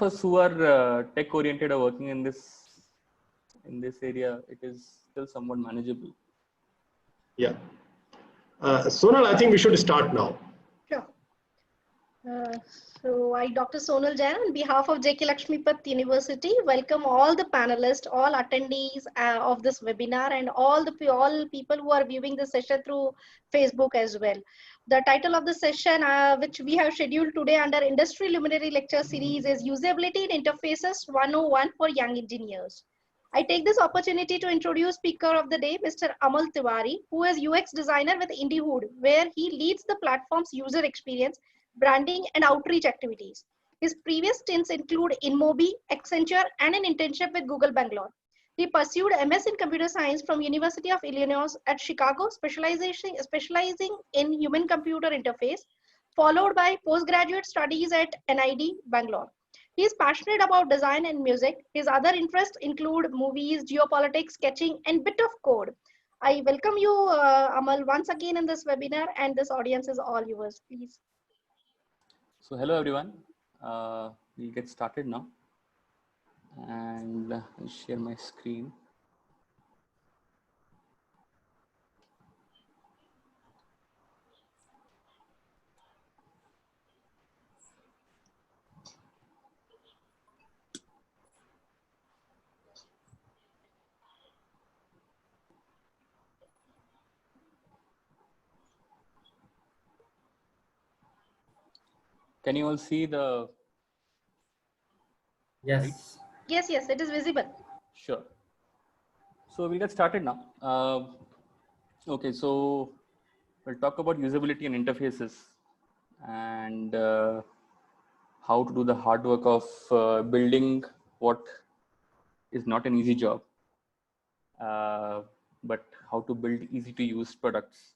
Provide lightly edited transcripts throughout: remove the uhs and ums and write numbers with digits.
us who are tech oriented are working in this area, it is still somewhat manageable. Yeah. Sonal, I think we should start now. Sure. So I, Dr. Sonal Jain, on behalf of J.K. Lakshmipat University, welcome all the panelists, all attendees of this webinar, and all people who are viewing the session through Facebook as well. The title of the session, which we have scheduled today under Industry Luminary Lecture Series, is Usability in Interfaces 101 for Young Engineers. I take this opportunity to introduce speaker of the day, Mr. Amal Tiwari, who is UX designer with Indiehood, where he leads the platform's user experience, branding, and outreach activities. His previous stints include InMobi, Accenture, and an internship with Google Bangalore. He pursued MS in Computer Science from University of Illinois at Chicago, specializing in human-computer interface, followed by postgraduate studies at NID Bangalore. He is passionate about design and music. His other interests include movies, geopolitics, sketching, and bit of code. I welcome you, Amal, once again in this webinar, and this audience is all yours, please. So hello everyone, we'll get started now, and I'll share my screen. Can you all see the? Yes. Right? Yes, it is visible. Sure. So we'll get started now. Okay, so we'll talk about usability and interfaces, and how to do the hard work of building what is not an easy job, but how to build easy to use products.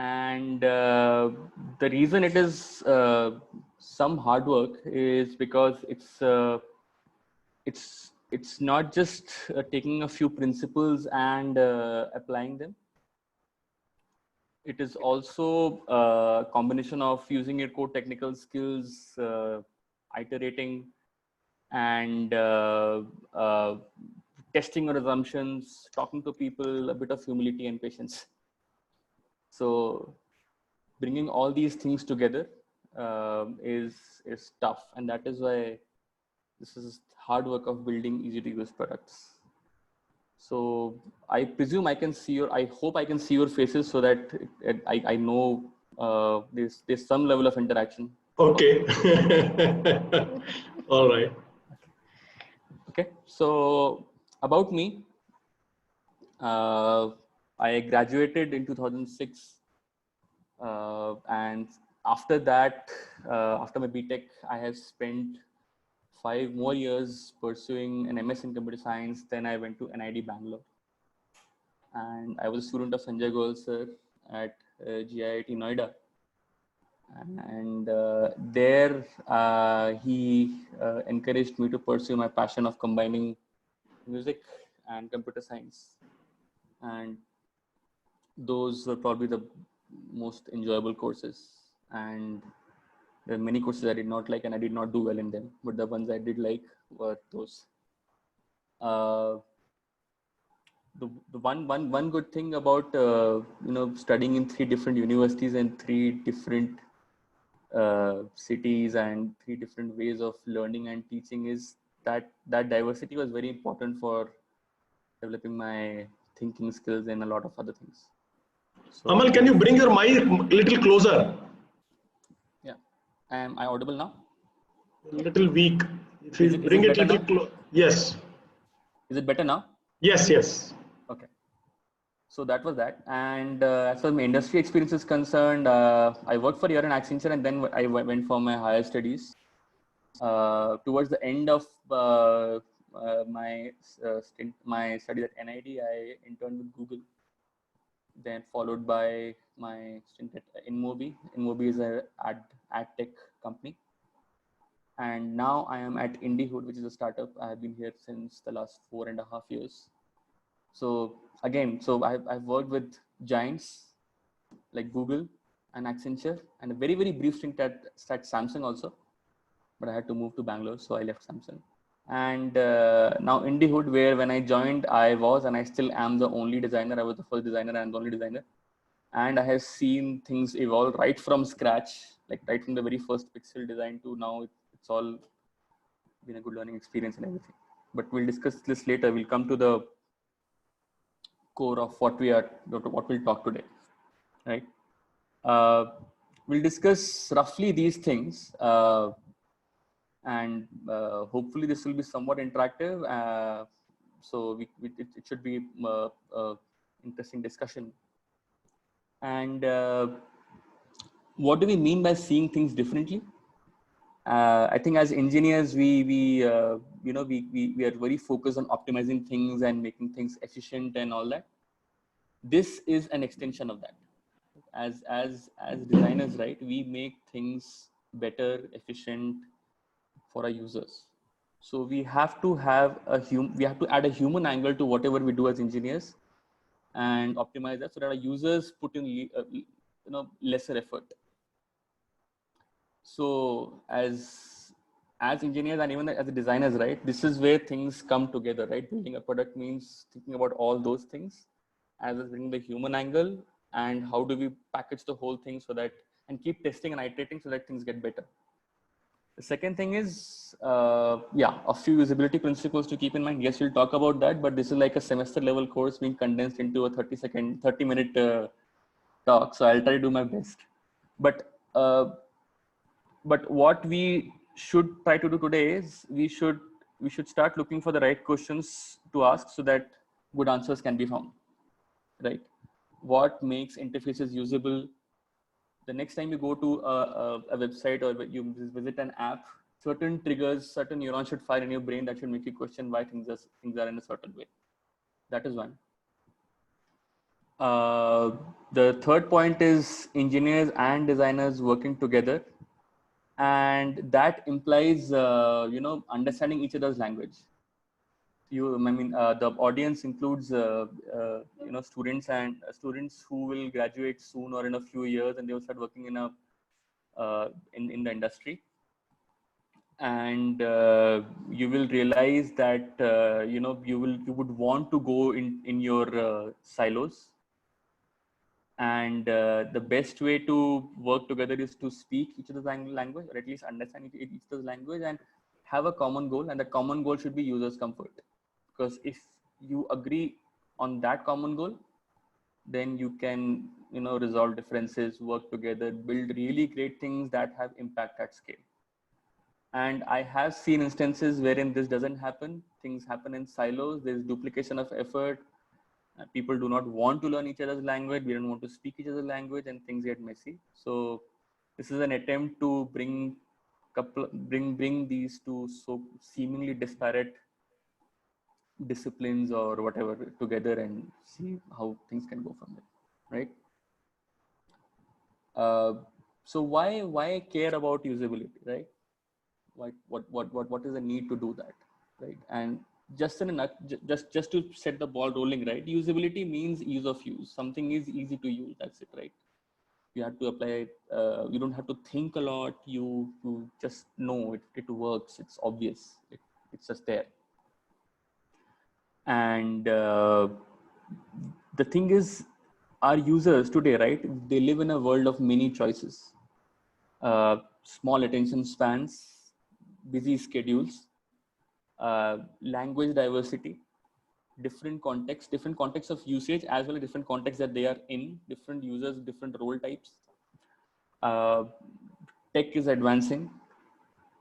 And the reason it is some hard work is because it's not just taking a few principles and applying them. It is also a combination of using your core technical skills, iterating, and testing your assumptions, talking to people, a bit of humility and patience. So bringing all these things together is tough, and that is why this is hard work of building easy to use products. So I presume I can see I hope I can see your faces so that I know there's some level of interaction. Okay. All right. Okay. So about me, I graduated in 2006, and after that, after my BTech, I have spent 5 more years pursuing an MS in Computer Science. Then I went to NID Bangalore, and I was a student of Sanjay Goel sir at GIIT Noida. And there he encouraged me to pursue my passion of combining music and computer science. And those were probably the most enjoyable courses. And there are many courses I did not like and I did not do well in them, but the ones I did like were those. The one good thing about studying in 3 different universities and 3 different cities and 3 different ways of learning and teaching is that diversity was very important for developing my thinking skills and a lot of other things. So, Amal, can you bring your mic a little closer? Yeah. Am I audible now? A little weak. If you Is bring it it a little now? close. Yes. Is it better now? Yes. Okay. So that was that. And as far as my industry experience is concerned, I worked for a year in Accenture, and then I went for my higher studies. Towards the end of my studies at NID, I interned with Google. Then followed by my stint at InMobi. InMobi is an ad tech company. And now I am at Indiehood, which is a startup. I have been here since the last 4.5 years. So again, I've worked with giants like Google and Accenture, and a very, very brief stint at Samsung also. but I had to move to Bangalore, so I left Samsung. And now Indiehood, where when I joined, I was and I still am the only designer. I was the first designer and the only designer. And I have seen things evolve right from scratch, like right from the very first pixel design to now. It's all been a good learning experience and everything. But we'll discuss this later. We'll come to the core of what we'll talk today, right? We'll discuss roughly these things, and hopefully this will be somewhat interactive. So it should be interesting discussion. And what do we mean by seeing things differently? I think as engineers, we are very focused on optimizing things and making things efficient and all that. This is an extension of that. As designers, right? We make things better, efficient for our users. So we have to have we have to add a human angle to whatever we do as engineers, and optimize that so that our users put in lesser effort. So as engineers and even as designers, right, this is where things come together, right? Building a product means thinking about all those things, as well as bringing the human angle, and how do we package the whole thing so that, and keep testing and iterating so that things get better. The second thing is, a few usability principles to keep in mind. Yes, we'll talk about that, but this is like a semester level course being condensed into a 30-minute talk. So I'll try to do my best. But what we should try to do today is we should start looking for the right questions to ask so that good answers can be found, right? What makes interfaces usable? The next time you go to a website or you visit an app, certain triggers, certain neurons should fire in your brain that should make you question why things are in a certain way. That is one. The third point is engineers and designers working together, and that implies understanding each other's language. The audience includes students who will graduate soon or in a few years, and they will start working in the industry. And you will realize that you would want to go in your silos, and the best way to work together is to speak each other's language, or at least understand each other's language, and have a common goal. And the common goal should be users' comfort, because if you agree on that common goal, then you can resolve differences, work together, build really great things that have impact at scale. And I have seen instances wherein this doesn't happen. Things happen in silos. There's duplication of effort. People do not want to learn each other's language. We don't want to speak each other's language, and things get messy. So this is an attempt to bring these two so seemingly disparate disciplines or whatever together and see how things can go from there, right? So why care about usability, right? What is the need to do that, right? And just to set the ball rolling, right? Usability means ease of use. Something is easy to use. That's it, right? You have to apply it. You don't have to think a lot. You just know it works. It's obvious. It's just there. And the thing is, our users today, right? They live in a world of many choices, small attention spans, busy schedules, language diversity, different contexts of usage, as well as different contexts that they are in, different users, different role types. Tech is advancing,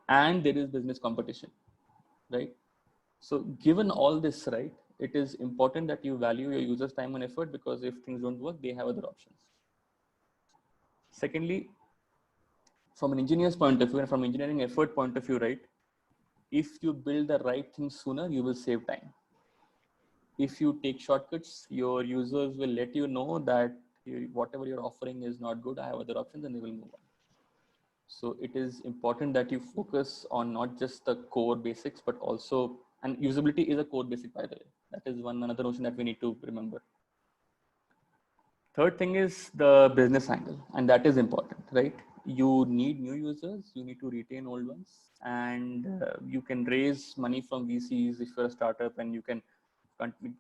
and there is business competition, right? So given all this, right, it is important that you value your users' time and effort, because if things don't work, they have other options. Secondly, from an engineer's point of view and from engineering effort point of view, right, if you build the right thing sooner, you will save time. If you take shortcuts, your users will let you know that whatever you're offering is not good. I have other options, and they will move on. So it is important that you focus on not just the core basics, but also, and usability is a core basic, by the way. That is another notion that we need to remember. Third thing is the business angle, and that is important, right? You need new users, you need to retain old ones, and you can raise money from VCs if you're a startup, and you can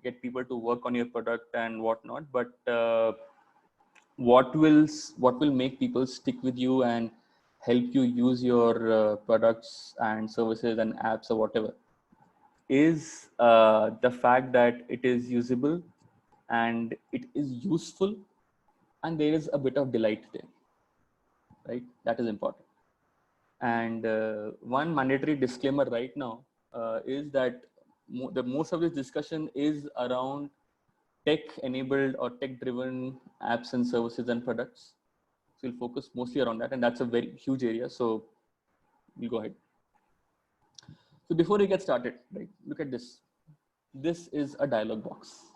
get people to work on your product and whatnot. But what will make people stick with you and help you use your products and services and apps or whatever is the fact that it is usable and it is useful and there is a bit of delight there, right? That is important. And one mandatory disclaimer right now is that the most of this discussion is around tech enabled or tech driven apps and services and products. So we'll focus mostly around that, and that's a very huge area. So we'll go ahead. So before we get started, right, look at this. This is a dialog box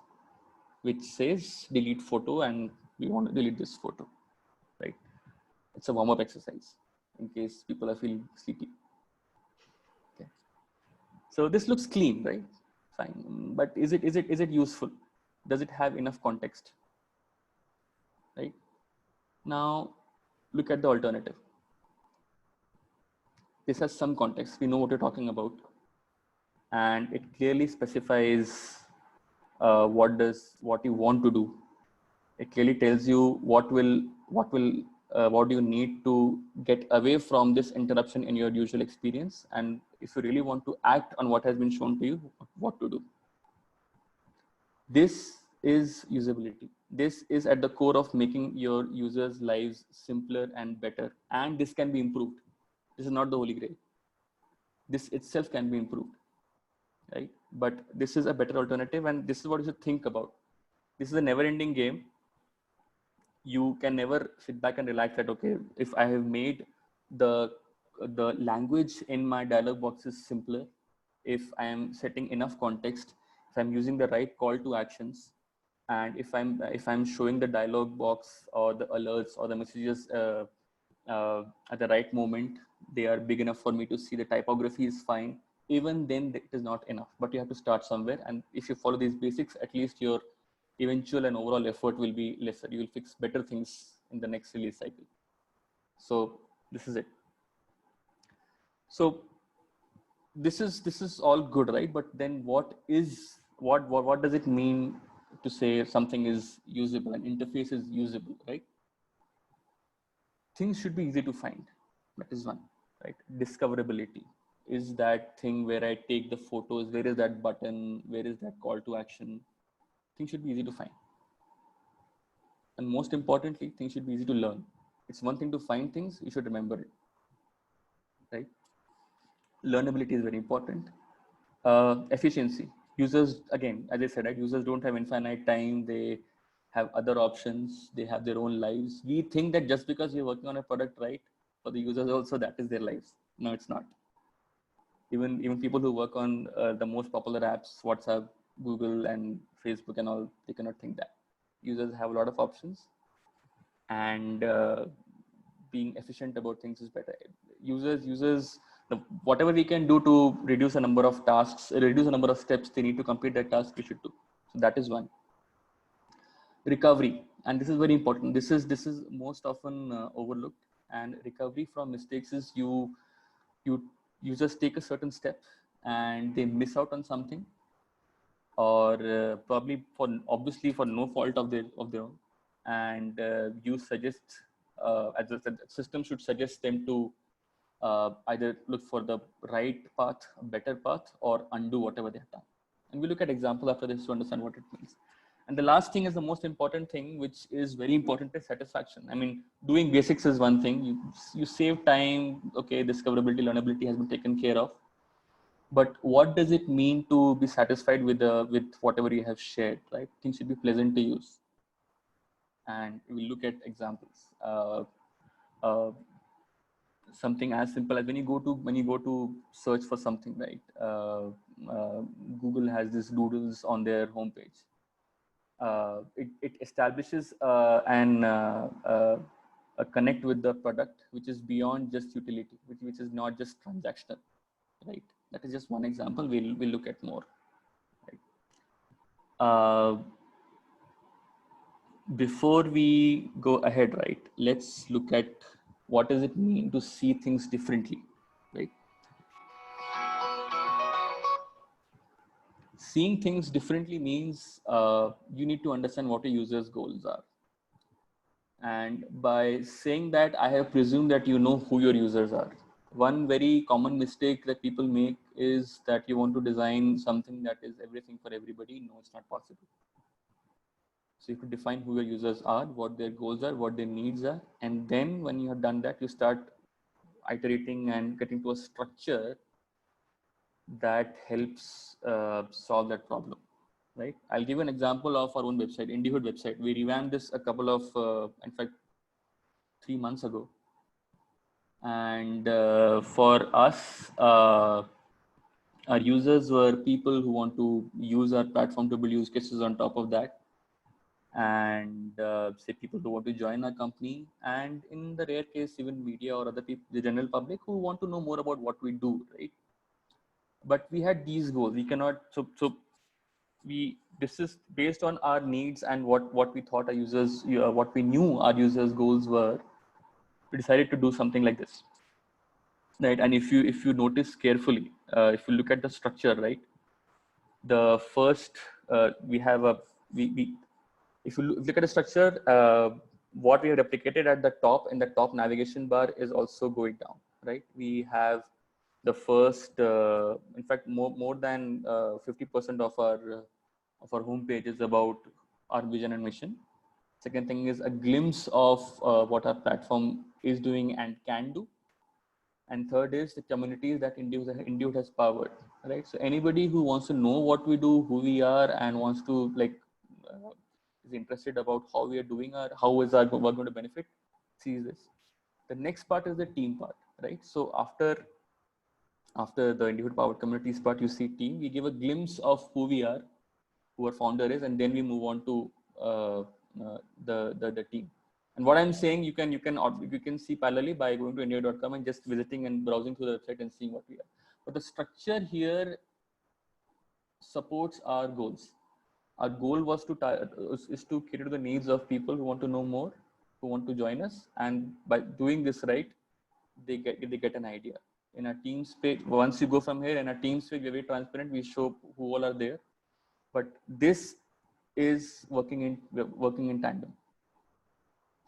which says delete photo, and we want to delete this photo, right? It's a warm-up exercise in case people are feeling sleepy. Okay. So this looks clean, right? Fine, but is it useful? Does it have enough context? Right? Now, look at the alternative. This has some context. We know what you're talking about, and it clearly specifies what you want to do. It clearly tells you what do you need to get away from this interruption in your usual experience, and if you really want to act on what has been shown to you, what to do. This is usability. This is at the core of making your users' lives simpler and better, and this can be improved. This is not the holy grail. This itself can be improved, right? But this is a better alternative, and this is what you should think about. This is a never-ending game. You can never sit back and relax that, okay, if I have made the language in my dialog boxes simpler, if I am setting enough context, if I'm using the right call to actions, and if I'm showing the dialog box or the alerts or the messages at the right moment, they are big enough for me to see, the typography is fine, even then it is not enough. But you have to start somewhere, and if you follow these basics, at least your eventual and overall effort will be lesser. You will fix better things in the next release cycle. So this is it. So this is all good, right? But then what does it mean to say something is usable, an interface is usable, right? Things should be easy to find. That is one, right? Discoverability is that thing where I take the photos, where is that button, where is that call to action. Things should be easy to find. And most importantly, things should be easy to learn. It's one thing to find things, you should remember it, right? Learnability is very important. Efficiency. Users, again, as I said, right, users don't have infinite time. They have other options. They have their own lives. We think that just because we're working on a product, right, for the users also, that is their lives. No, it's not. Even people who work on the most popular apps, WhatsApp, Google, and Facebook and all, they cannot think that. Users have a lot of options, and being efficient about things is better. Users, whatever we can do to reduce the number of tasks, reduce the number of steps they need to complete that task, we should do. So that is one. Recovery, and this is very important. This is most often overlooked. And recovery from mistakes is you users take a certain step and they miss out on something, or probably obviously for no fault of their own, and you suggest as the system should suggest them to either look for the right path, a better path, or undo whatever they have done. And we look at example after this to understand what it means. And the last thing is the most important thing, which is very important, is satisfaction. I mean, doing basics is one thing. You save time. Okay, discoverability, learnability has been taken care of. But what does it mean to be satisfied with whatever you have shared, right? Things should be pleasant to use. And we'll look at examples. Something as simple as when you go to search for something, right? Google has these doodles on their homepage. It establishes a connect with the product, which is beyond just utility, which is not just transactional, right? That is just one example. We'll look at more. Right? before we go ahead, right, let's look at what does it mean to see things differently, right? Seeing things differently means you need to understand what your users' goals are. And by saying that, I have presumed that you know who your users are. One very common mistake that people make is that you want to design something that is everything for everybody. No, it's not possible. So you have to define who your users are, what their goals are, what their needs are. And then when you have done that, you start iterating and getting to a structure that helps solve that problem, right? I'll give you an example of our own website, Indiehood website. We revamped this a couple of, in fact, 3 months ago. And for us, our users were people who want to use our platform to build use cases on top of that. And say people who want to join our company, and in the rare case, even media or other people, the general public who want to know more about what we do, right? But we had these goals. We cannot, this is based on our needs and what we thought our users, what we knew our users' goals were. We decided to do something like this, right? And if you notice carefully, if you look at the structure, right, the first we have a we if you look at the structure, what we have replicated at the top in the top navigation bar is also going down, right? We have the first, in fact, more than 50% of our homepage is about our vision and mission. Second thing is a glimpse of what our platform is doing and can do. And third is the communities that Indiehood has powered, right? So anybody who wants to know what we do, who we are, and wants to is interested about how we are doing or how is our work going to benefit, sees this. The next part is the team part, right? So after the Indiehood powered communities part, you see team. We give a glimpse of who we are, who our founder is, and then we move on to the team. And what I'm saying, you can see parallelly by going to indiehood.com and just visiting and browsing through the website and seeing what we are. But the structure here supports our goals. Our goal was is to cater to the needs of people who want to know more, who want to join us, and by doing this right, they get an idea. In our Teams page, once you go from here, in our Teams page, we're very transparent. We show who all are there, but this is working in tandem.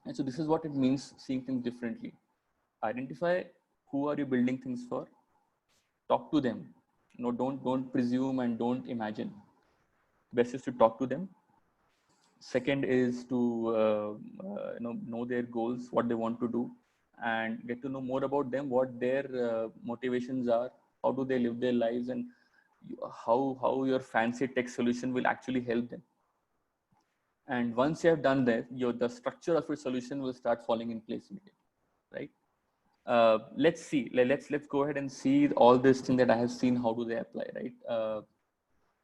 And so this is what it means, seeing things differently. Identify who are you building things for. Talk to them. No, don't presume and don't imagine. Best is to talk to them. Second is to know their goals, what they want to do, and get to know more about them, what their motivations are, how do they live their lives, and how your fancy tech solution will actually help them. And once you have done that, the structure of your solution will start falling in place immediately, right? Let's see. Let's go ahead and see all this thing that I have seen. How do they apply, right?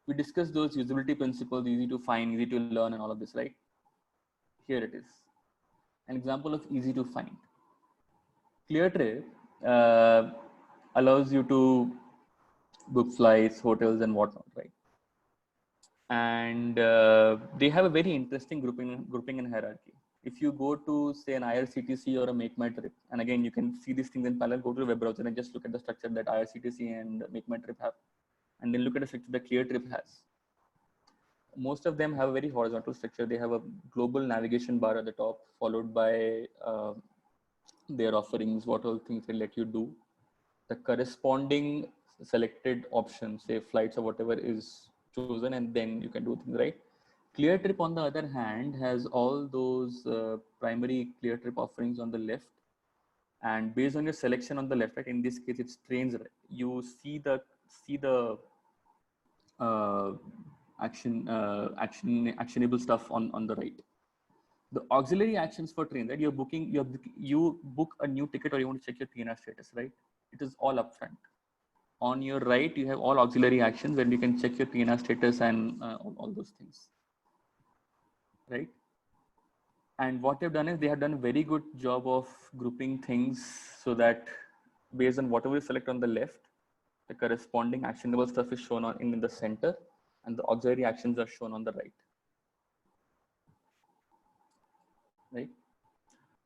We discussed those usability principles, easy to find, easy to learn, and all of this, right? Here it is. An example of easy to find. ClearTrip allows you to book flights, hotels, and whatnot, right? And they have a very interesting grouping and hierarchy. If you go to, say, an IRCTC or a Make My Trip, and again, you can see these things in parallel, go to the web browser and just look at the structure that IRCTC and Make My Trip have, and then look at the structure that ClearTrip has. Most of them have a very horizontal structure. They have a global navigation bar at the top, followed by their offerings, what all things they let you do. The corresponding selected option, say flights or whatever, is chosen, and then you can do things, right? ClearTrip, on the other hand, has all those primary ClearTrip offerings on the left, and based on your selection on the left, right? In this case, it's trains. Right? You see the actionable stuff on the right. The auxiliary actions for trains, right? You book a new ticket or you want to check your PNR status, right? It is all upfront. On your right, you have all auxiliary actions where you can check your PNR status and all those things, right? And what they've done is they have done a very good job of grouping things so that based on whatever you select on the left, the corresponding actionable stuff is shown in the center, and the auxiliary actions are shown on the right.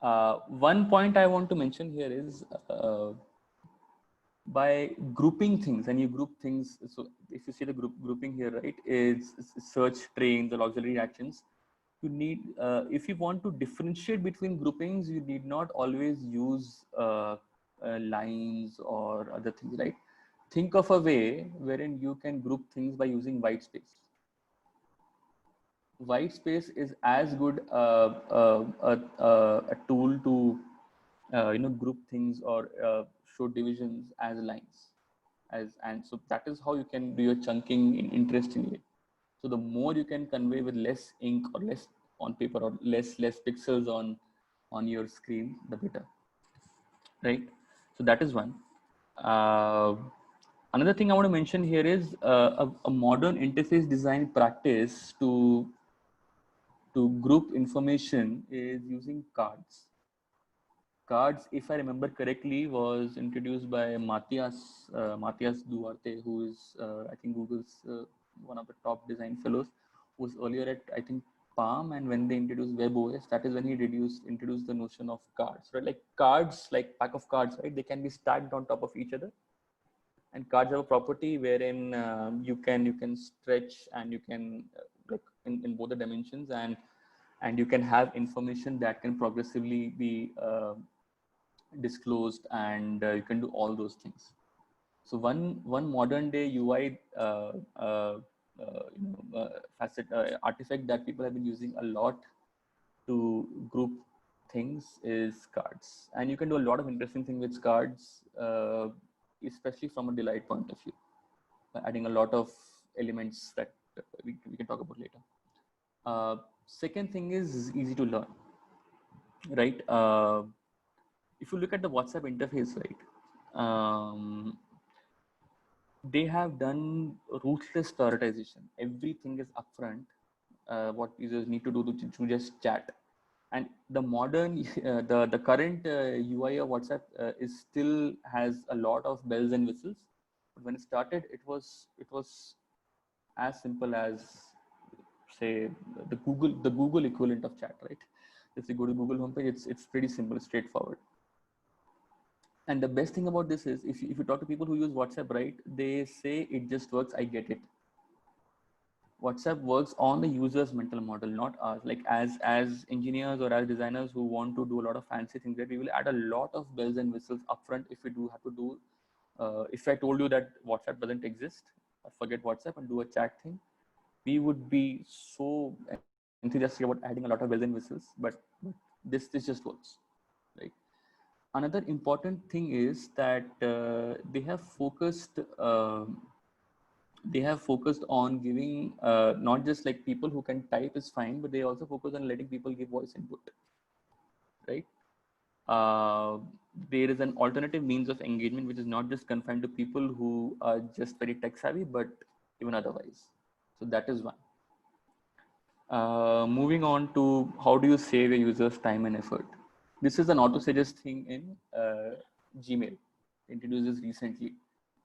One point I want to mention here is by grouping things, and you group things. So if you see the grouping here, right, is search, trains, or auxiliary actions. You need, if you want to differentiate between groupings, you need not always use lines or other things, right? Think of a way wherein you can group things by using white space. White space is as good a tool to group things or show divisions as lines. And so that is how you can do your chunking in interestingly. So the more you can convey with less ink or less on paper or less pixels on your screen, the better, right? So that is one. Another thing I want to mention here is a modern interface design practice to group information is using cards. Cards, if I remember correctly, was introduced by Matthias Duarte, who is I think Google's one of the top design fellows, who was earlier at I think Palm, and when they introduced WebOS, that is when he introduced the notion of cards, right? Like cards, like pack of cards, right? They can be stacked on top of each other, and cards have a property wherein you can stretch and you can like in both the dimensions, and you can have information that can progressively be disclosed, and you can do all those things. So one modern day UI artifact that people have been using a lot to group things is cards, and you can do a lot of interesting things with cards, especially from a delight point of view, adding a lot of elements that we can talk about later. Second thing is easy to learn, right? If you look at the WhatsApp interface, right, they have done ruthless prioritization. Everything is upfront. What users need to do to just chat, and the modern, the current UI of WhatsApp is still has a lot of bells and whistles. But when it started, it was as simple as, say, the Google equivalent of chat, right? If you go to Google homepage, it's pretty simple, straightforward. And the best thing about this is, if you talk to people who use WhatsApp, right, they say it just works. I get it. WhatsApp works on the user's mental model, not ours. Like as engineers or as designers who want to do a lot of fancy things, that we will add a lot of bells and whistles upfront if we do have to do. If I told you that WhatsApp doesn't exist, or forget WhatsApp and do a chat thing, we would be so enthusiastic about adding a lot of bells and whistles. But this just works, right? Another important thing is that they have focused on giving not just like people who can type is fine, but they also focus on letting people give voice input, right? There is an alternative means of engagement which is not just confined to people who are just very tech savvy, but even otherwise. So that is one. Moving on to how do you save your users time and effort? This is an auto-suggest thing in Gmail, introduced this recently.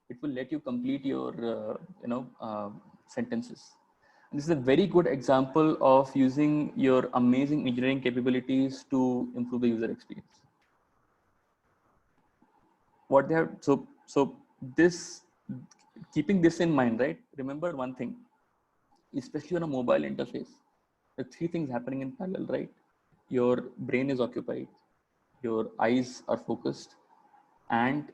It will let you complete your sentences. And this is a very good example of using your amazing engineering capabilities to improve the user experience. What they have, so this, keeping this in mind, right? Remember one thing, especially on a mobile interface, there are three things happening in parallel, right? Your brain is occupied, your eyes are focused, and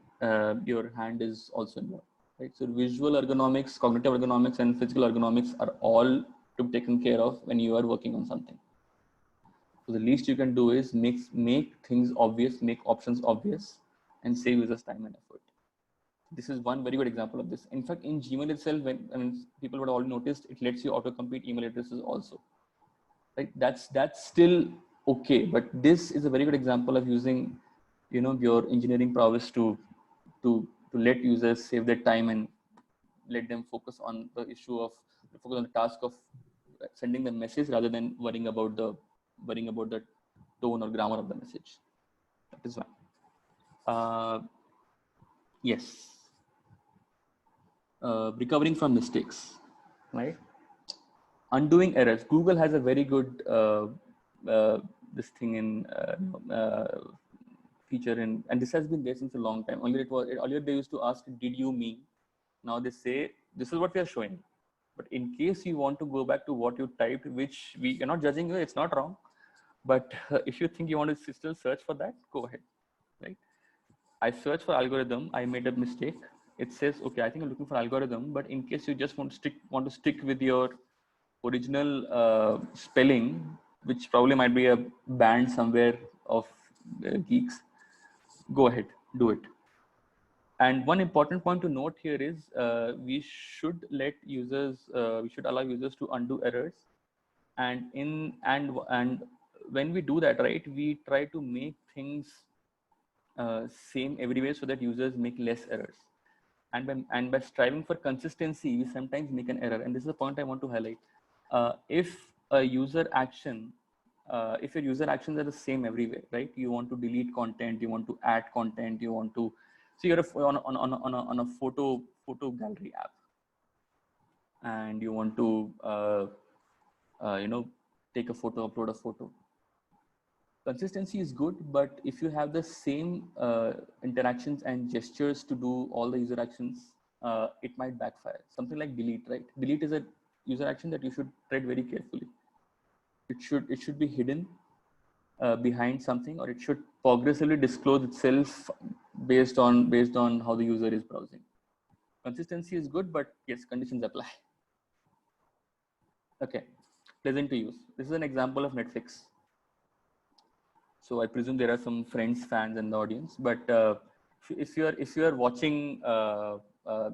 your hand is also involved, right? So visual ergonomics, cognitive ergonomics, and physical ergonomics are all to be taken care of when you are working on something. So the least you can do is make things obvious, make options obvious, and save users time and effort. This is one very good example of this. In fact, in Gmail itself, when people would have already noticed, it lets you auto-complete email addresses also, right? That's still okay, but this is a very good example of using, your engineering prowess to let users save their time and let them focus on the task of sending the message rather than worrying about the tone or grammar of the message. That is one. Yes. Recovering from mistakes, right? Undoing errors. Google has a very good this thing in feature in, and this has been there since a long time. Earlier they used to ask, did you mean? Now they say, this is what we are showing. But in case you want to go back to what you typed, which we are not judging you, it's not wrong. But if you think you want to still search for that, go ahead, right? I search for algorithm, I made a mistake. It says, okay, I think I'm looking for algorithm, but in case you just want to stick with your original spelling, which probably might be a band somewhere of geeks, go ahead, do it. And one important point to note here is we should allow users to undo errors. And when we do that, right, we try to make things same everywhere so that users make less errors. And by striving for consistency, we sometimes make an error. And this is a point I want to highlight. If your user actions are the same everywhere, right? You want to delete content, you want to add content, you want to, so you're on a photo gallery app, and you want to take a photo, upload a photo. Consistency is good, but if you have the same interactions and gestures to do all the user actions, it might backfire. Something like delete, right? Delete is a user action that you should tread very carefully. It should be hidden behind something, or it should progressively disclose itself based on how the user is browsing. Consistency is good, but yes, conditions apply. Okay, pleasant to use. This is an example of Netflix. So I presume there are some Friends fans in the audience, but if you are watching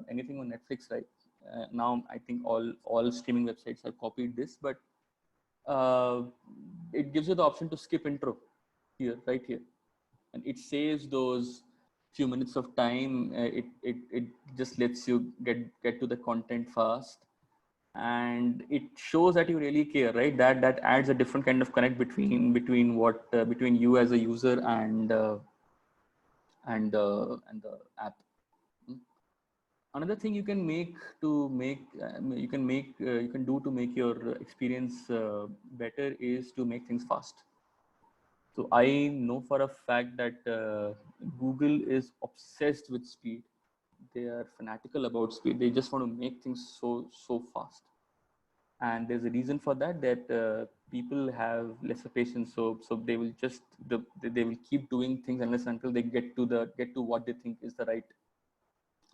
anything on Netflix, right now, I think all streaming websites have copied this, but it gives you the option to skip intro here, right here, and it saves those few minutes of time. It just lets you get to the content fast, and it shows that you really care, right? That adds a different kind of connect between you as a user and the app. Another thing you can do to make your experience better is to make things fast. So I know for a fact that Google is obsessed with speed. They are fanatical about speed. They just want to make things so fast. And there's a reason for that people have lesser patience, so they will they will keep doing things until they get to what they think is the right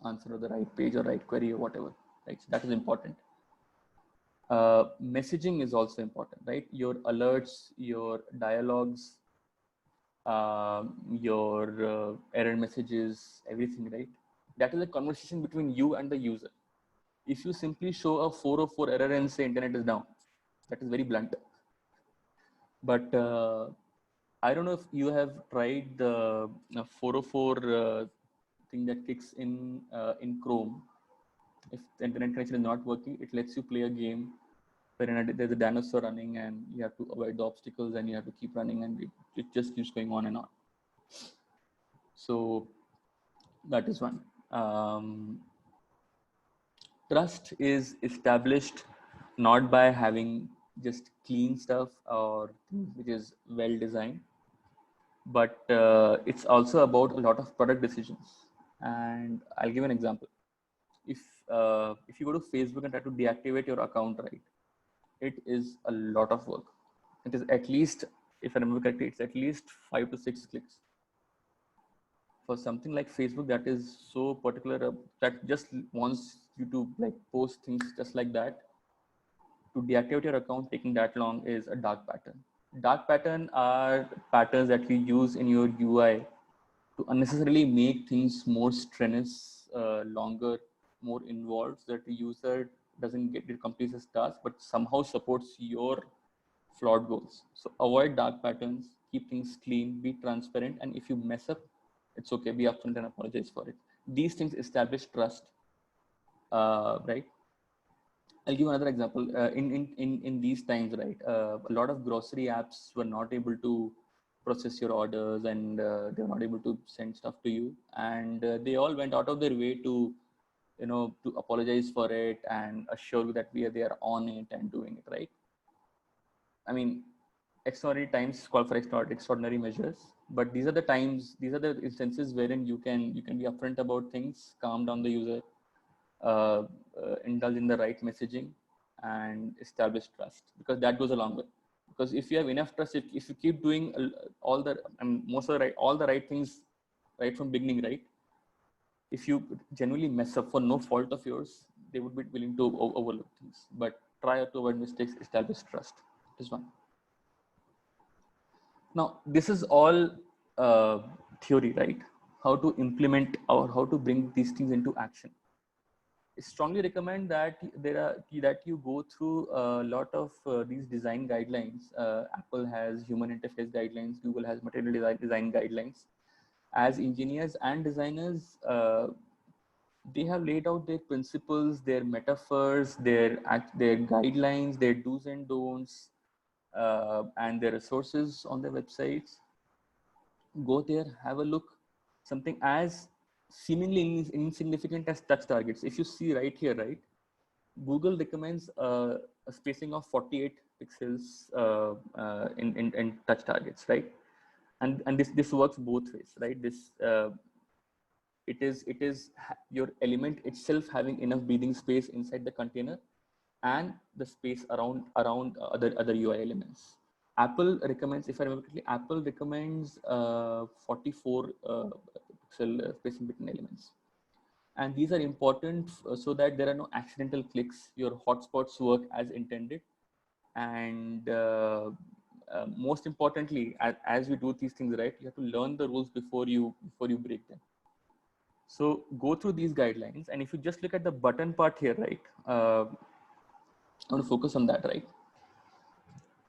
answer, or the right page, or right query, or whatever, right? So that is important. Messaging is also important, right? Your alerts, your dialogues, your error messages, everything, right? That is a conversation between you and the user. If you simply show a 404 error and say internet is down, that is very blunt. But I don't know if you have tried the 404 thing that kicks in Chrome. If the internet connection is not working, it lets you play a game where there's a dinosaur running, and you have to avoid the obstacles, and you have to keep running, and it just keeps going on and on. So that is one. Trust is established not by having just clean stuff or which is well designed, but it's also about a lot of product decisions. And I'll give an example. If you go to Facebook and try to deactivate your account, right, it is a lot of work. It is at least, if I remember correctly, it's at least 5 to 6 clicks. For something like Facebook that is so particular, that just wants you to like post things just like that, to deactivate your account taking that long is a dark pattern. Dark pattern are patterns that you use in your UI to unnecessarily make things more strenuous, longer, more involved, so that the user doesn't get to complete his task, but somehow supports your flawed goals. So avoid dark patterns, keep things clean, be transparent, and if you mess up, it's okay, be upfront and apologize for it. These things establish trust, right? I'll give another example. In these times, right, a lot of grocery apps were not able to process your orders, and they were not able to send stuff to you, and they all went out of their way to to apologize for it and assure you that they are on it and doing it right. I mean, extraordinary times call for extraordinary measures, but these are the times, these are the instances wherein you can be upfront about things, calm down the user, indulge in the right messaging, and establish trust, because that goes a long way. Because if you have enough trust, if you keep doing all the all the right things right from beginning, right, if you genuinely mess up for no fault of yours, they would be willing to overlook things. But try to avoid mistakes, establish trust. This one. Now, this is all theory, right? How to implement or how to bring these things into action. I strongly recommend that that you go through a lot of these design guidelines. Apple has human interface guidelines. Google has material design guidelines. As engineers and designers, they have laid out their principles, their metaphors, their guidelines, their do's and don'ts, and their resources on their websites. Go there, have a look. Something as seemingly insignificant as touch targets. If you see right here, right, Google recommends a spacing of 48 pixels in touch targets, right? And this works both ways, right? This it is your element itself having enough breathing space inside the container, and the space around other UI elements. Apple recommends, if I remember correctly, Apple recommends 44 pixel spacing between elements. And these are important so that there are no accidental clicks. Your hotspots work as intended. And most importantly, as we do these things right, you have to learn the rules before you break them. So go through these guidelines. And if you just look at the button part here, right, I want to focus on that, right?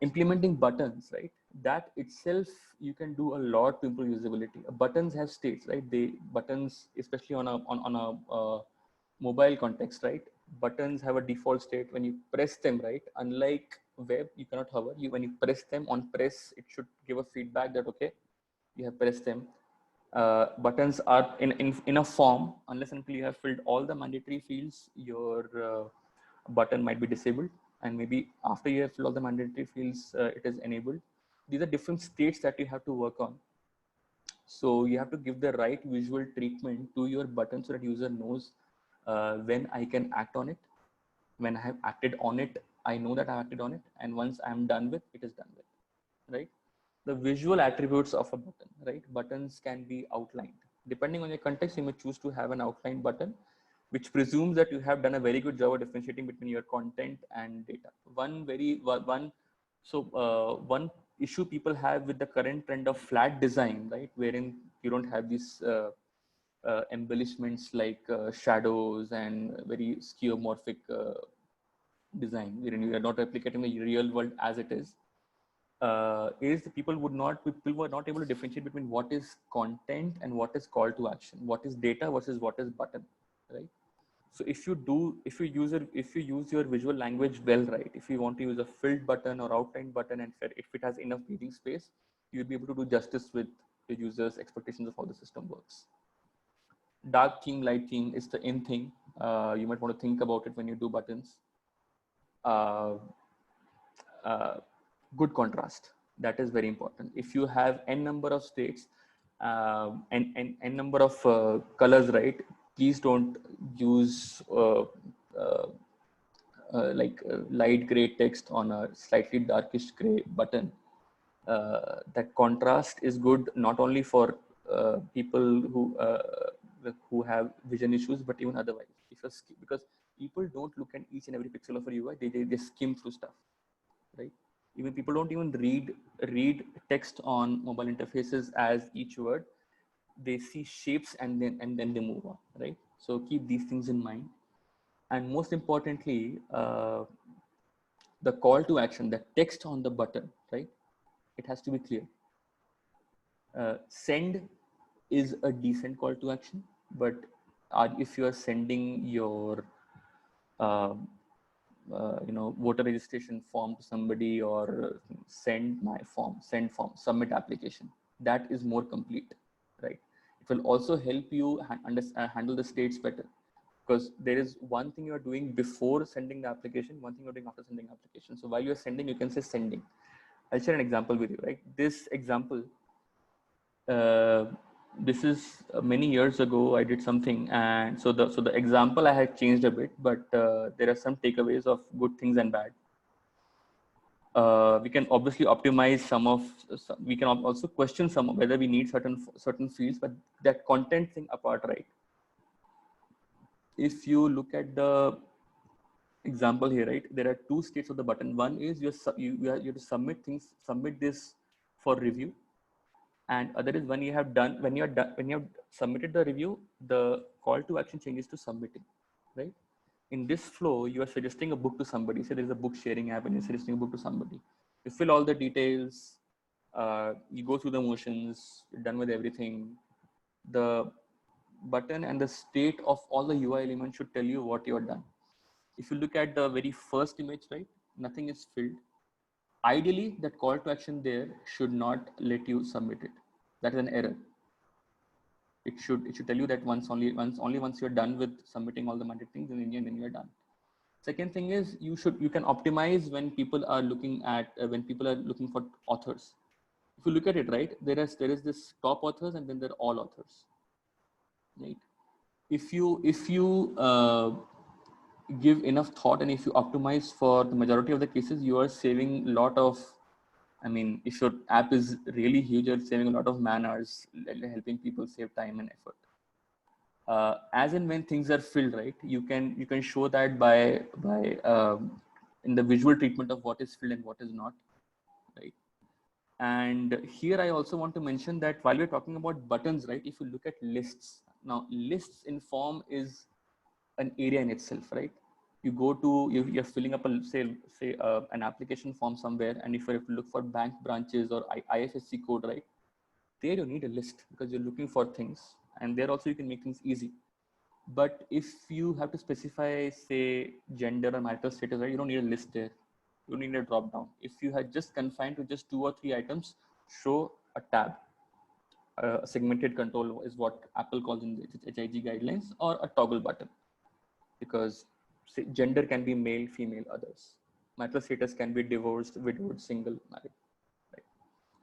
Implementing buttons, right? That itself, you can do a lot to improve usability. Buttons have states, right? Buttons, especially on a mobile context, right? Buttons have a default state. When you press them, right? Unlike web, you cannot hover. When you press them on press, it should give a feedback that okay, you have pressed them. Buttons are in a form. Unless until you have filled all the mandatory fields, your button might be disabled, and maybe after you have filled all the mandatory fields, it is enabled. These are different states that you have to work on. So you have to give the right visual treatment to your button so that user knows when I can act on it. When I have acted on it, I know that I acted on it, and once I'm done with it, is done with, right? The visual attributes of a button, right? Buttons can be outlined. Depending on your context, you may choose to have an outline button, which presumes that you have done a very good job of differentiating between your content and data. One issue people have with the current trend of flat design, right, wherein you don't have these embellishments like shadows and very skeuomorphic design, wherein you are not replicating the real world as it is people were not able to differentiate between what is content and what is call to action, what is data versus what is button, right? So if you use your visual language well, right, if you want to use a filled button or outlined button, and if it has enough breathing space, you'll be able to do justice with the user's expectations of how the system works. Dark theme, light theme is the in thing. You might want to think about it when you do buttons. Good contrast, that is very important. If you have n number of states and n number of colors, right, please don't use light gray text on a slightly darkish gray button. That contrast is good not only for people who have vision issues, but even otherwise. Because people don't look at each and every pixel of a UI, they skim through stuff, right? Even people don't even read text on mobile interfaces as each word. They see shapes and then they move on, right? So keep these things in mind. And most importantly, the call to action, the text on the button, right? It has to be clear. Send is a decent call to action, but if you are sending your voter registration form to somebody, or send form, submit application, that is more complete, right? It will also help you handle the states better, because there is one thing you are doing before sending the application, one thing you're doing after sending the application. So while you're sending, you can say sending. I'll share an example with you, right? This example, this is many years ago I did something, and so the example I had changed a bit, but there are some takeaways of good things and bad. We can obviously optimize we can also question some whether we need certain fields, but that content thing apart, right? If you look at the example here, right, there are two states of the button. One is you have to submit this for review, and other is when you have submitted the review, the call to action changes to submitting, right? In this flow, you are suggesting a book to somebody. Say there's a book sharing app and you're suggesting a book to somebody. You fill all the details, you go through the motions, you're done with everything. The button and the state of all the UI elements should tell you what you're done. If you look at the very first image, right, nothing is filled. Ideally, that call to action there should not let you submit it. That is an error. It should tell you that once you're done with submitting all the mandatory things, then you're done. Second thing is you can optimize when people are looking for authors. If you look at it, right, there is this top authors and then there are all authors, right? If you give enough thought and if you optimize for the majority of the cases, you are saving a lot of, I mean, if your app is really huge, you're saving a lot of man hours, helping people save time and effort. As and when things are filled, right, you can show that by in the visual treatment of what is filled and what is not, right? And here I also want to mention that while we're talking about buttons, right, if you look at lists, now lists in form is an area in itself, right? You go to you're filling up an application form somewhere, and if you have to look for bank branches or IFSC code, right, there you need a list because you're looking for things, and there also you can make things easy. But if you have to specify, say, gender or marital status, right, you don't need a list there. You don't need a drop down. If you had just confined to just 2 or 3 items, show a tab. Segmented control is what Apple calls in the HIG guidelines, or a toggle button, because say, gender can be male, female, others. Marital status can be divorced, widowed, single, married. Right?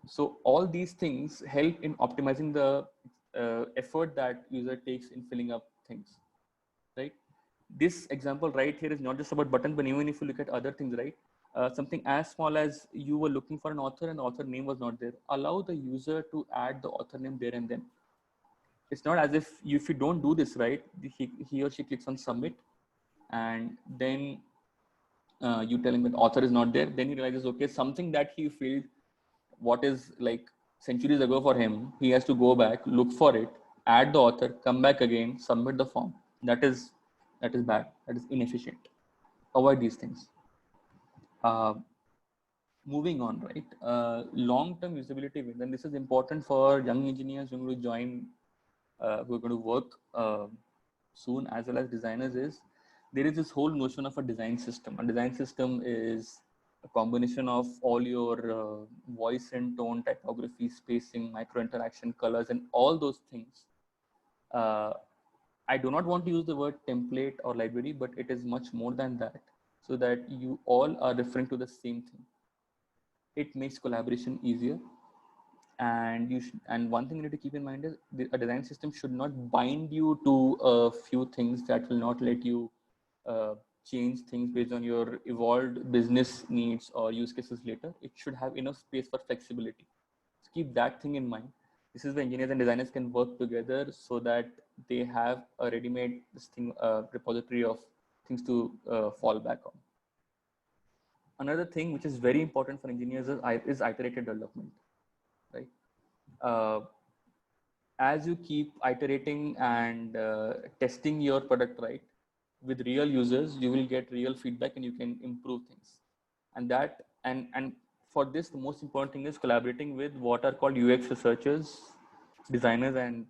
So all these things help in optimizing the effort that user takes in filling up things, right? This example right here is not just about buttons, but even if you look at other things, right? Something as small as you were looking for an author and the author name was not there. Allow the user to add the author name there and then. It's not as if if you don't do this, right, he or she clicks on submit, and then you tell him that author is not there. Then he realizes, okay, something that he filled, what is like centuries ago for him, he has to go back, look for it, add the author, come back again, submit the form. That is bad. That is inefficient. Avoid these things. Moving on, right? Long-term usability wins, and this is important for young engineers who are going to join, who are going to work soon, as well as designers. Is there is this whole notion of a design system. A design system is a combination of all your voice and tone, typography, spacing, micro interaction, colors, and all those things. I do not want to use the word template or library, but it is much more than that, so that you all are referring to the same thing. It makes collaboration easier. And one thing you need to keep in mind is a design system should not bind you to a few things that will not let you change things based on your evolved business needs or use cases later. It should have enough space for flexibility. So keep that thing in mind. This is where engineers and designers can work together so that they have a ready-made repository of things to fall back on. Another thing which is very important for engineers is iterated development, right? As you keep iterating and testing your product, right, with real users, you will get real feedback and you can improve things. And for this, the most important thing is collaborating with what are called UX researchers, designers, and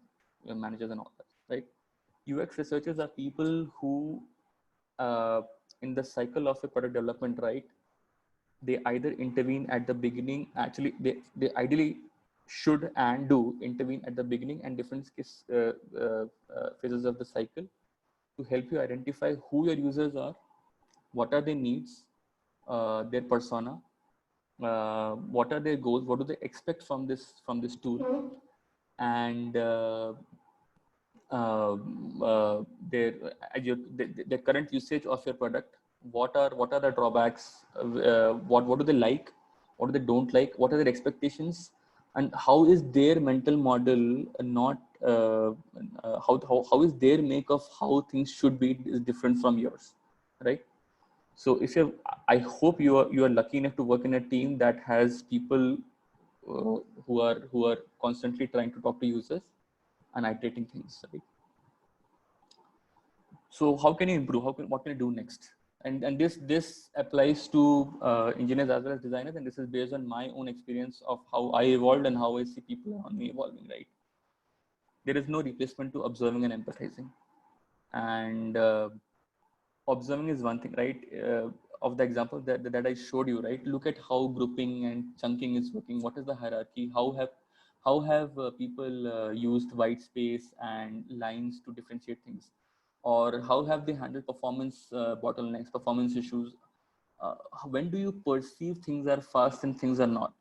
managers and all that, right? UX researchers are people who, in the cycle of a product development, right, they either intervene at the beginning. Actually, they ideally should and do intervene at the beginning and different phases of the cycle to help you identify who your users are, what are their needs, their persona, what are their goals, what do they expect from this tool, and their the current usage of your product. What are the drawbacks? What do they like? What do they don't like? What are their expectations? And how is their mental model not how is their make of how things should be is different from yours, right? So if you, I hope you are lucky enough to work in a team that has people who are constantly trying to talk to users and iterating things, right? So how can you improve? What can you do next? And this applies to engineers as well as designers, and this is based on my own experience of how I evolved and how I see people around me evolving, right? There is no replacement to observing and empathizing. And observing is one thing, right? Of the example that I showed you, right? Look at how grouping and chunking is working. What is the hierarchy? How have people used white space and lines to differentiate things? Or how have they handled performance bottlenecks, performance issues? When do you perceive things are fast and things are not?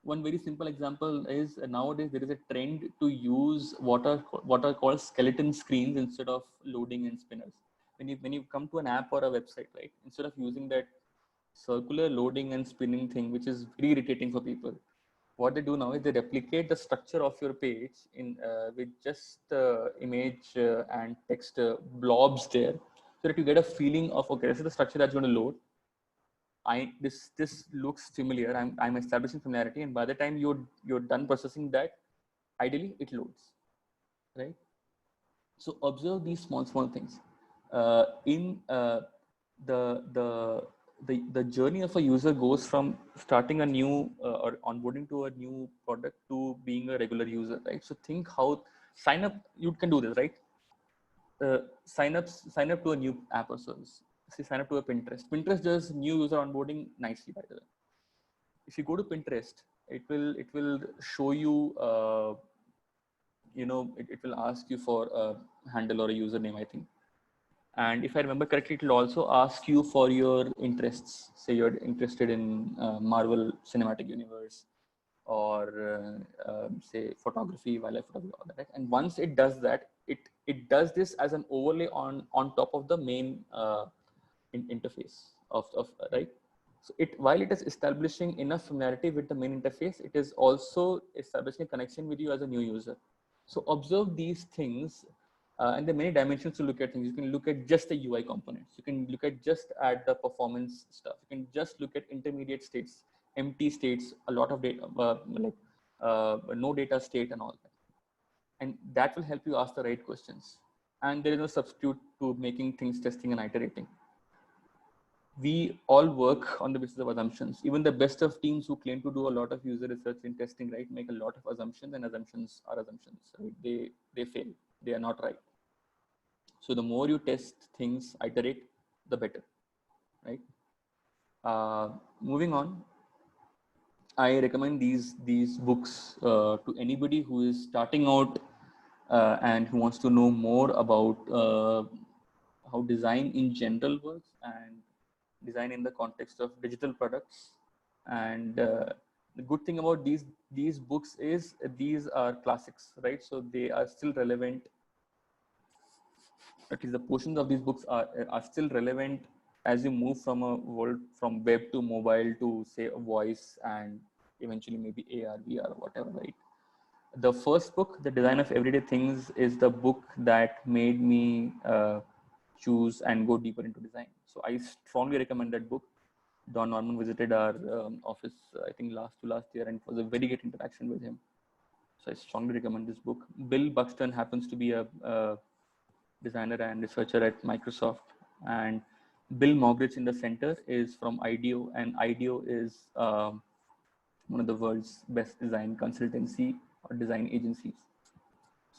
One very simple example is nowadays there is a trend to use what are called skeleton screens instead of loading and spinners. When you come to an app or a website, right, instead of using that circular loading and spinning thing, which is very irritating for people, what they do now is they replicate the structure of your page in with just image and text blobs there, so that you get a feeling of, okay, this is the structure that's going to load. This looks familiar. I'm establishing familiarity, and by the time you're done processing that, ideally it loads, right? So observe these small things. In the journey of a user goes from starting a new or onboarding to a new product to being a regular user, right? So think how sign up. You can do this, right? Sign up to a new app or service. Say sign up to a Pinterest. Pinterest does new user onboarding nicely, by the way. If you go to Pinterest, it will show you it will ask you for a handle or a username, I think. And if I remember correctly, it will also ask you for your interests. Say you're interested in Marvel Cinematic Universe, or say photography, wildlife photography, all that, right? And once it does that, it does this as an overlay on top of the main interface of right. So while it is establishing enough familiarity with the main interface, it is also establishing a connection with you as a new user. So observe these things, and there are many dimensions to look at things. You can look at just the UI components. You can look at just at the performance stuff. You can just look at intermediate states, empty states, a lot of data, no data state and all that. And that will help you ask the right questions. And there is no substitute to making things, testing and iterating. We all work on the basis of assumptions. Even the best of teams who claim to do a lot of user research and testing, right, make a lot of assumptions, and assumptions are assumptions, right? They fail. They are not right. So the more you test things, iterate, the better, right? Moving on, I recommend these books to anybody who is starting out and who wants to know more about how design in general works, and design in the context of digital products. And the good thing about these books is these are classics, right? So they are still relevant. At least the portions of these books are still relevant as you move from a world from web to mobile to, say, a voice, and eventually maybe AR, VR, or whatever, right? The first book, The Design of Everyday Things, is the book that made me choose and go deeper into design. So I strongly recommend that book. Don Norman visited our office, I think last year, and it was a very good interaction with him. So I strongly recommend this book. Bill Buxton happens to be a designer and researcher at Microsoft, and Bill Mogridge in the center is from IDEO, and IDEO is one of the world's best design consultancy or design agencies.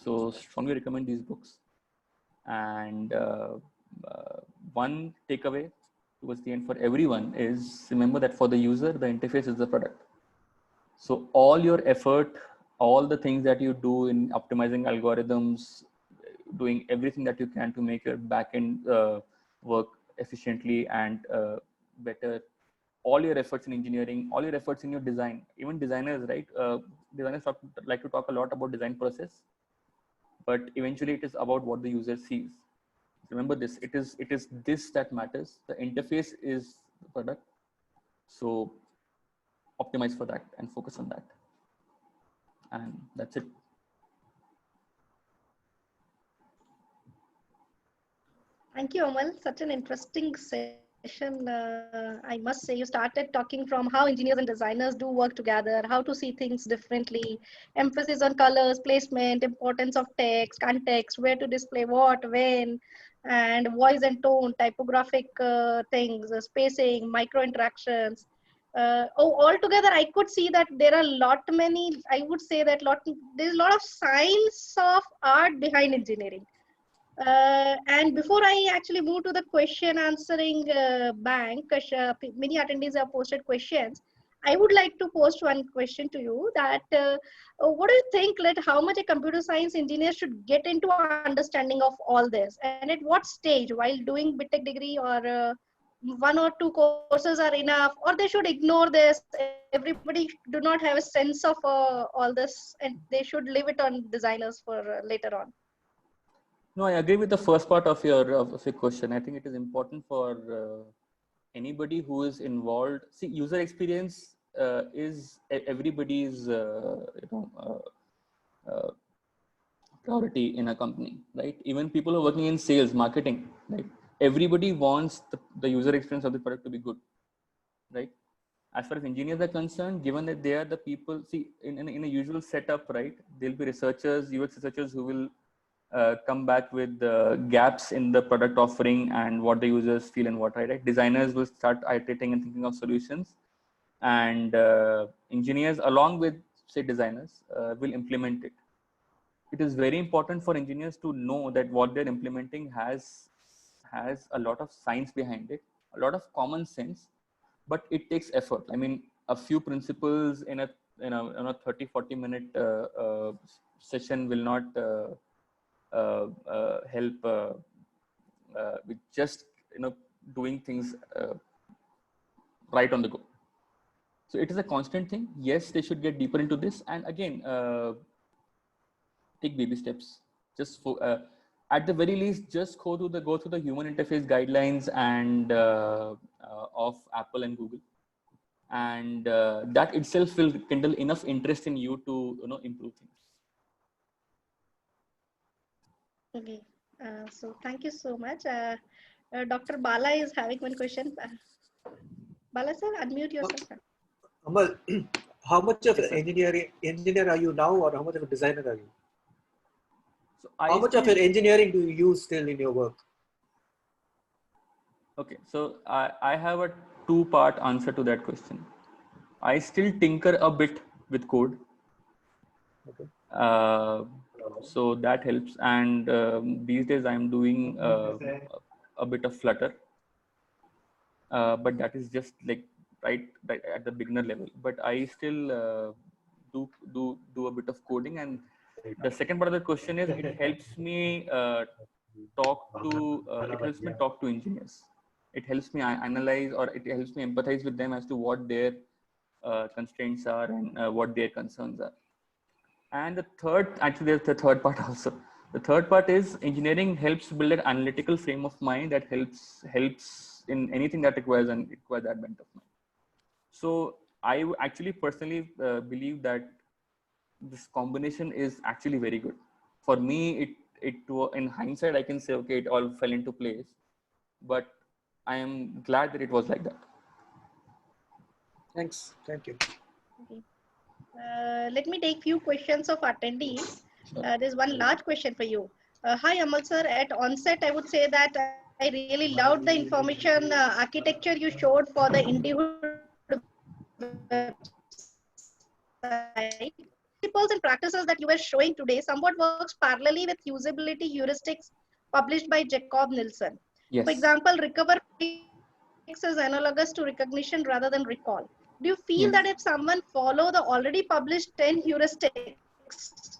So strongly recommend these books. And one takeaway towards the end for everyone is, remember that for the user, the interface is the product. So all your effort, all the things that you do in optimizing algorithms, doing everything that you can to make your backend work efficiently and better, all your efforts in engineering, all your efforts in your design, even designers, right? Designers like to talk a lot about design process, but eventually it is about what the user sees. Remember this, it is this that matters. The interface is the product. So optimize for that and focus on that. And that's it. Thank you, Amal. Such an interesting session. I must say, you started talking from how engineers and designers do work together, how to see things differently, emphasis on colors, placement, importance of text, context, where to display what, when, and voice and tone, typographic things, spacing, micro interactions. Altogether, I could see that there are I would say that there's a lot of science of art behind engineering. And before I actually move to the question answering bank, many attendees have posted questions. I would like to post one question to you that what do you think, how much a computer science engineer should get into understanding of all this, and at what stage while doing BTech degree, or one or two courses are enough, or they should ignore this? Everybody do not have a sense of all this, and they should leave it on designers for later on. No, I agree with the first part of your question. I think it is important for anybody who is involved. See, user experience is everybody's priority in a company, right? Even people who are working in sales, marketing, right? Everybody wants the user experience of the product to be good, right? As far as engineers are concerned, given that they are the people, see, in a usual setup, right? There'll be researchers, UX researchers who will come back with gaps in the product offering and what the users feel and what, right? Designers will start iterating and thinking of solutions, and engineers, along with, say, designers, will implement it. It is very important for engineers to know that what they're implementing has a lot of science behind it, a lot of common sense, but it takes effort. I mean, a few principles in a 30-40 minute session will not help with just doing things right on the go. So it is a constant thing. Yes, they should get deeper into this, and again, take baby steps. Just for at the very least, just go through the human interface guidelines and of Apple and Google, and that itself will kindle enough interest in you to improve things. Okay, so thank you so much. Dr. Bala is having one question. Bala sir, unmute yourself. Amal, how much of Yes, an engineer are you now, or how much of a designer are you? So how much of your engineering do you use still in your work? Okay, so I have a two-part answer to that question. I still tinker a bit with code. Okay. So that helps, and these days I'm doing a bit of Flutter, but that is just like right at the beginner level. But I still do a bit of coding. And the second part of the question is, it helps me talk to engineers. It helps me analyze, or it helps me empathize with them as to what their constraints are and what their concerns are. And there's the third part also. The third part is engineering helps build an analytical frame of mind that helps in anything that requires that bent of mind. So I actually personally believe that this combination is actually very good. For me, in hindsight, I can say, okay, it all fell into place, but I am glad that it was like that. Thanks. Thank you. Okay. Let me take few questions of attendees. There's one large question for you. Hi, Amal sir. At onset, I would say that I really loved the information architecture you showed for the Indiehood website. Principles and practices that you were showing today somewhat works parallelly with usability heuristics published by Jacob Nielsen. Yes. For example, recover is analogous to recognition rather than recall. Do you feel that if someone follow the already published 10 heuristics,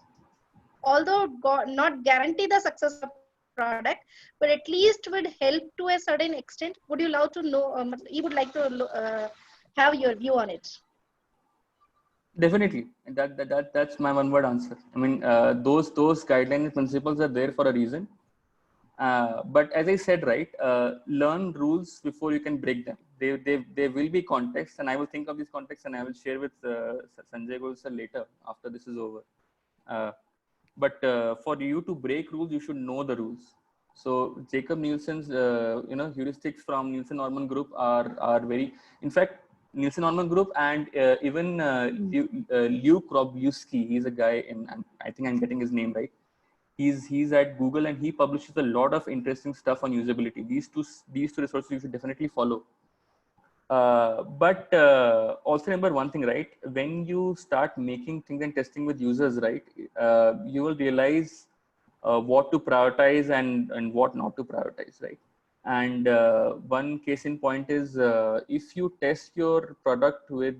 although not guarantee the success of the product, but at least would help to a certain extent? Would you love to know? You would like to have your view on it? Definitely, that's my one word answer. I mean, those guidelines and principles are there for a reason. But as I said, right, learn rules before you can break them. They will be context, and I will think of these contexts and I will share with Sanjay Gul sir later after this is over. But for you to break rules, you should know the rules. So Jacob Nielsen's heuristics from Nielsen-Norman group are very, in fact, Nielsen-Norman group and even Lew Kropyuski, he's a guy in, I think I'm getting his name right. He's at Google and he publishes a lot of interesting stuff on usability. These two resources you should definitely follow. But also remember one thing, right? When you start making things and testing with users, right, you will realize what to prioritize and what not to prioritize, right? And one case in point is if you test your product with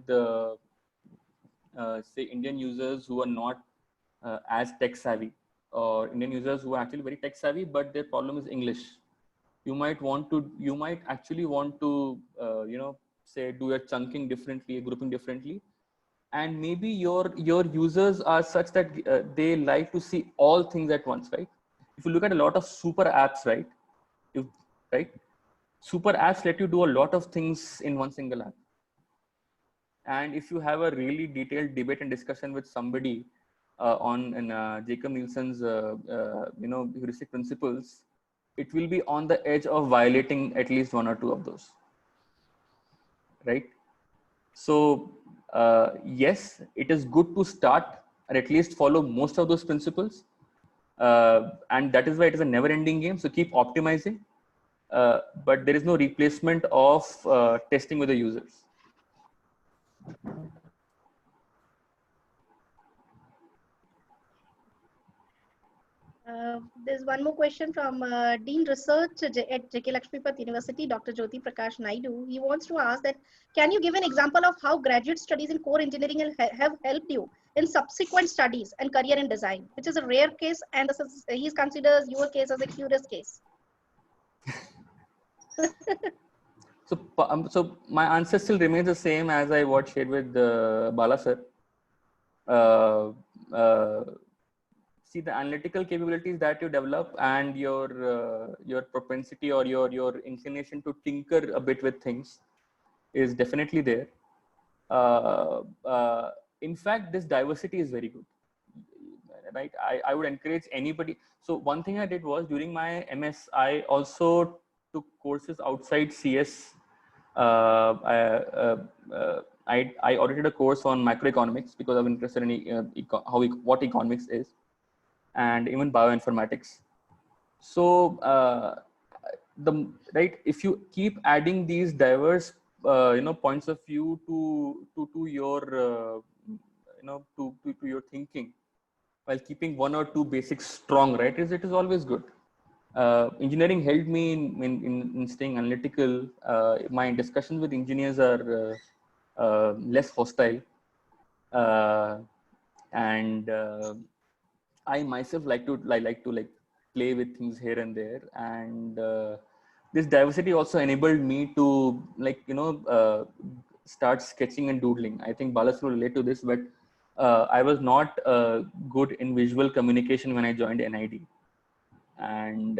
say Indian users who are not as tech savvy, or Indian users who are actually very tech savvy, but their problem is English. You might actually want to say do your chunking differently, grouping differently, and maybe your users are such that they like to see all things at once, right? If you look at a lot of super apps, right, super apps let you do a lot of things in one single app. And if you have a really detailed debate and discussion with somebody on Jacob Nielsen's heuristic principles, it will be on the edge of violating at least one or two of those, right? So yes, it is good to start or at least follow most of those principles, and that is why it is a never-ending game. So keep optimizing, but there is no replacement of testing with the users. There's one more question from Dean Research at JK Lakshmipat University, Dr. Jyoti Prakash Naidu. He wants to ask that, can you give an example of how graduate studies in core engineering have helped you in subsequent studies and career in design, which is a rare case, and he considers your case as a curious case. So my answer still remains the same as I shared with Bala sir. See, the analytical capabilities that you develop and your propensity or your inclination to tinker a bit with things is definitely there. In fact, this diversity is very good, right? I would encourage anybody. So one thing I did was during my MS, I also took courses outside CS. I audited a course on microeconomics because I'm interested in what economics is, and even bioinformatics. So if you keep adding these diverse points of view to your to your thinking, while keeping one or two basics strong, right, it is always good. Engineering helped me in staying analytical. My discussions with engineers are less hostile, and I myself like to play with things here and there, and this diversity also enabled me to start sketching and doodling. I think Balas will relate to this, but I was not good in visual communication when I joined NID, and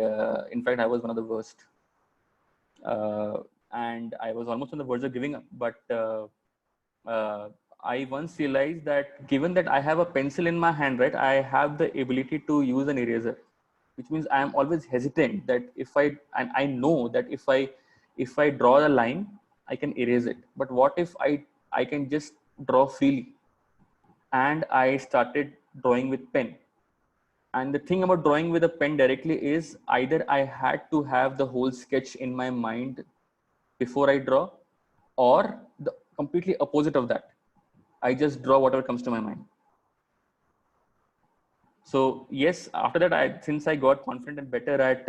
in fact I was one of the worst, and I was almost on the verge of giving up, but I once realized that given that I have a pencil in my hand, right, I have the ability to use an eraser, which means I am always hesitant that I know that if I draw a line, I can erase it. But what if I can just draw freely? And I started drawing with pen. And the thing about drawing with a pen directly is either I had to have the whole sketch in my mind before I draw, or the completely opposite of that. I just draw whatever comes to my mind. So yes, after that, since I got confident and better at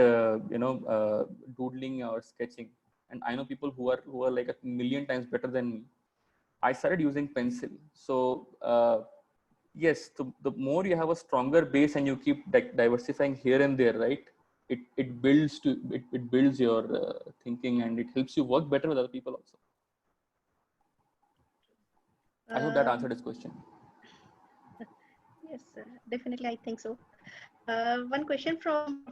doodling or sketching, and I know people who are like a million times better than me, I started using pencil. So yes, the more you have a stronger base and you keep diversifying here and there, right? It builds your thinking, and it helps you work better with other people also. I hope that answered his question. Yes, definitely. I think so. One question from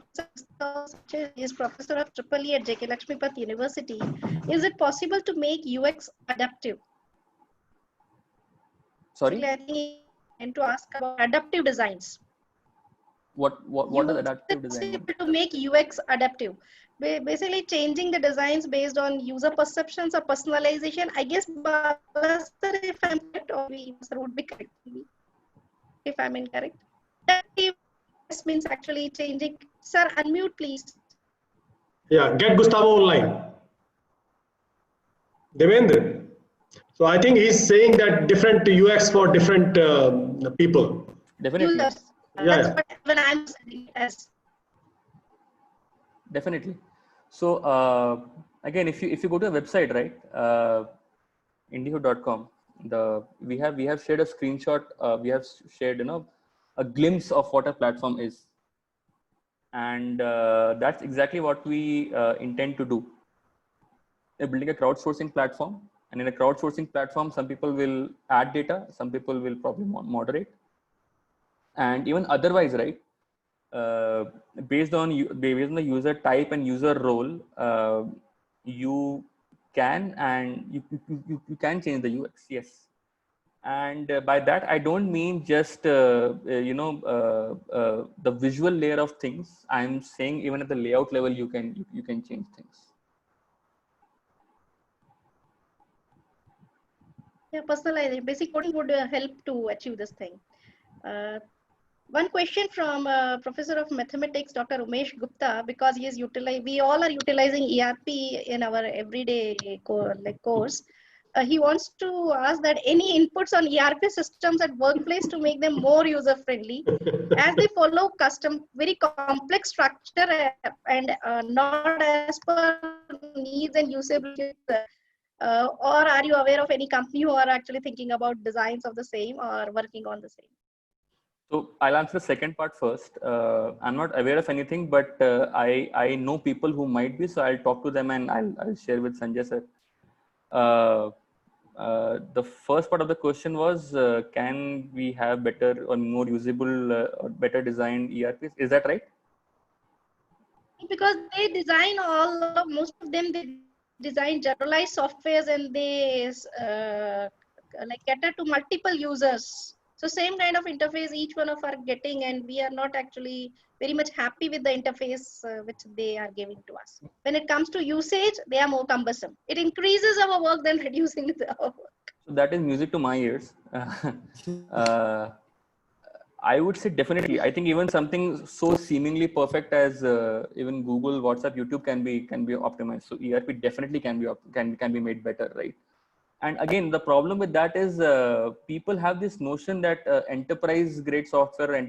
is Professor of Triple E at J.K. Lakshmipat University. Is it possible to make UX adaptive? Sorry, Basically, I think and to ask about adaptive designs. what is adaptive Is design? it possible to make UX adaptive? Basically, changing the designs based on user perceptions or personalization. I guess, sir, if I'm correct, or sir would be correct, if I'm incorrect. Adaptive means actually changing. Sir, unmute, please. Yeah, get Gustavo online. Devendra. So I think he's saying that different UX for different people. Definitely. Users. Yeah, That's yeah. what when I'm saying as. Definitely. So again, if you go to a website, right, indigo.com, we have shared a screenshot. We have shared a glimpse of what a platform is, and that's exactly what we intend to do. We're building a crowdsourcing platform, and in a crowdsourcing platform, some people will add data, some people will probably moderate, and even otherwise, right? Based on the user type and user role, you can you can change the UX, yes. And by that I don't mean just the visual layer of things. I'm saying even at the layout level you can change things. Yeah, personalization. Basic coding would help to achieve this thing. One question from Professor of Mathematics, Dr. Umesh Gupta, because he is we all are utilizing ERP in our everyday course. He wants to ask that any inputs on ERP systems at workplace to make them more user friendly, as they follow very complex structure and not as per needs and usability. Or are you aware of any company who are actually thinking about designs of the same or working on the same? So I'll answer the second part first. I'm not aware of anything, but I know people who might be, so I'll talk to them and I'll share with Sanjay sir. The first part of the question was, can we have better or more usable or better designed ERPs? Is that right? Because they design most of them, they design generalized softwares and they like cater to multiple users. So same kind of interface each one of are getting, and we are not actually very much happy with the interface which they are giving to us. When it comes to usage, they are more cumbersome. It increases our work than reducing our work. So that is music to my ears. I would say definitely. I think even something so seemingly perfect as even Google, WhatsApp, YouTube can be optimized. So ERP definitely can be made better, right? And again, the problem with that is people have this notion that enterprise grade software,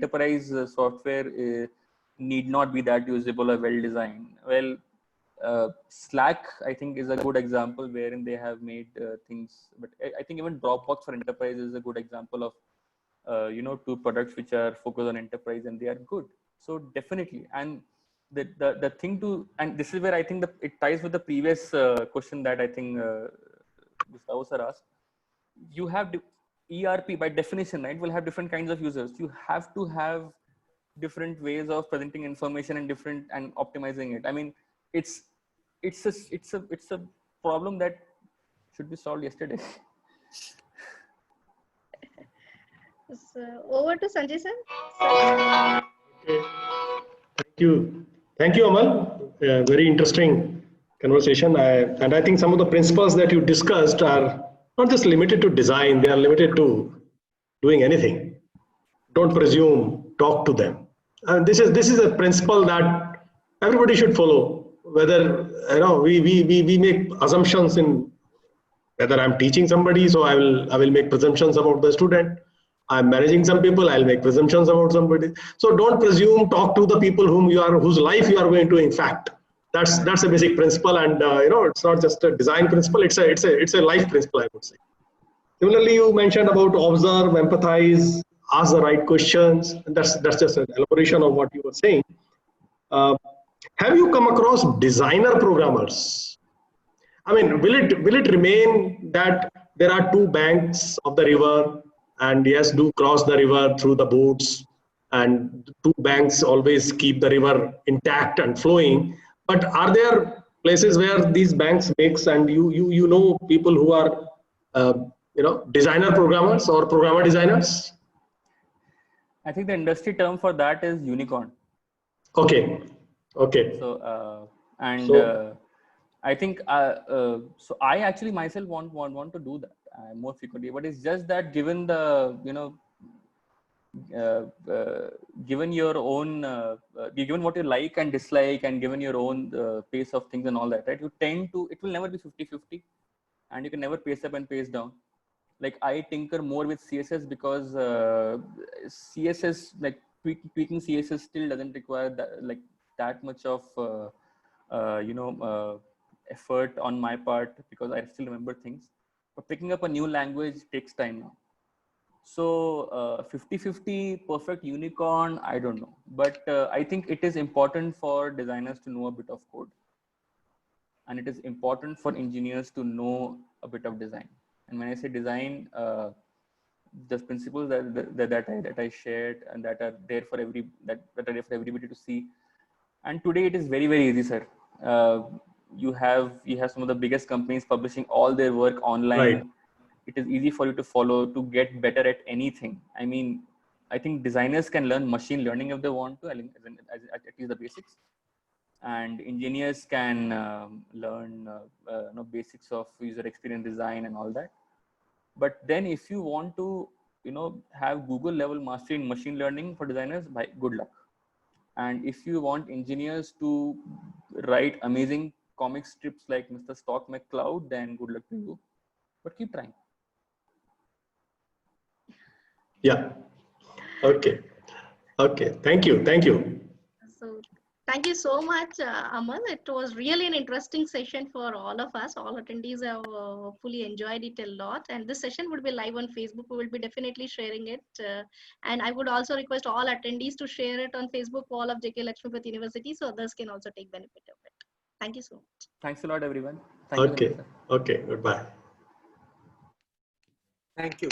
software need not be that usable or well designed. Well, Slack, I think, is a good example wherein they have made things. But I think even Dropbox for enterprise is a good example of two products which are focused on enterprise and they are good. So definitely, and the thing to, and this is where I think it ties with the previous question that I think Gustavo sir asked. You have ERP by definition, right, will have different kinds of users. You have to have different ways of presenting information and optimizing it. I mean, it's a problem that should be solved yesterday. So, over to Sanjay sir. Okay. Thank you, Amal. Very interesting conversation. And I think some of the principles that you discussed are not just limited to design; they are limited to doing anything. Don't presume. Talk to them. And this is a principle that everybody should follow. Whether we make assumptions in whether I'm teaching somebody, so I will make presumptions about the student. I'm managing some people, I'll make presumptions about somebody. So don't presume, talk to the people whose life you are going to impact. That's a basic principle, and it's not just a design principle, it's a life principle, I would say. Similarly, you mentioned about observe, empathize, ask the right questions. That's just an elaboration of what you were saying. Have you come across designer programmers? I mean, will it remain that there are two banks of the river, and yes, do cross the river through the boats, and two banks always keep the river intact and flowing. But are there places where these banks mix, and you know people who are designer programmers or programmer designers? I think the industry term for that is unicorn. Okay, okay. So I think so. I actually myself want to do that more frequently, but it's just that given the given your own given what you like and dislike, and given your own pace of things and all that, right? You tend to, it will never be 50-50, and you can never pace up and pace down. Like I tinker more with CSS because CSS, like tweaking CSS still doesn't require that much of effort on my part, because I still remember things. But picking up a new language takes time now. So 50-50 perfect unicorn, I don't know. But I think it is important for designers to know a bit of code. And it is important for engineers to know a bit of design. And when I say design, the principles that I shared and that are there for everybody to see. And today it is very, very easy, sir. You have some of the biggest companies publishing all their work online. Right. It is easy for you to follow, to get better at anything. I mean, I think designers can learn machine learning if they want to, at least the basics. And engineers can learn basics of user experience design and all that. But then if you want to, have Google level mastery in machine learning for designers, good luck. And if you want engineers to write amazing comic strips like Mr. Stock McCloud, then good luck to you. But keep trying. Yeah. Okay. Okay. Thank you. Thank you. So thank you so much, Amal. It was really an interesting session for all of us. All attendees have fully enjoyed it a lot. And this session would be live on Facebook. We will be definitely sharing it. And I would also request all attendees to share it on Facebook wall of JK Lakshmipat University, so others can also take benefit of it. Thank you so much. Thanks a lot, everyone. Thank you, Okay. Okay. Goodbye. Thank you.